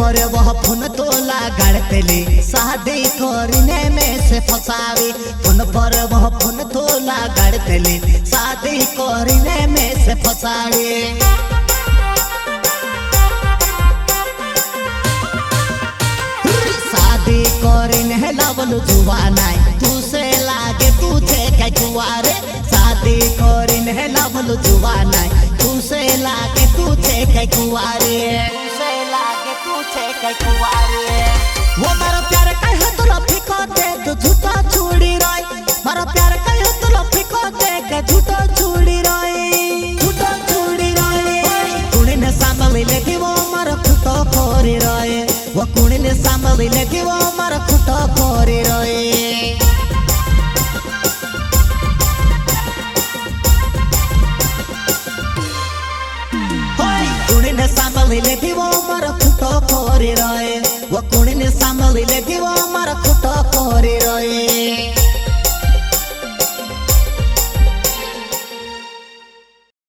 पर वह फोन तोला गड़तली शादी करने में से फसावी। फोन पर वह फोन तोला गड़तली शादी करने में से फसावी। शादी करने लवल जुवाना तू से लागे तुझे क्या कुआरे। शादी करने लवल जुवाना तू से लागे तुझे क्या कुआरे। वो मारा प्यार कहे तो लफिको दे तो झूठा छुड़ी रोई। मारा प्यार कहे तो लफिको दे के झूठा छुड़ी रोई। झूठा छुड़ी रोई कुणी ने सांभली लेगी वो मारा खुटो कोरी रोई। वो कुणी ने सांभली लेगी वो मारा खुटो कोरी रोई। कुणी ने सांभली लेगी वो मारा खुटो कोरी रोई।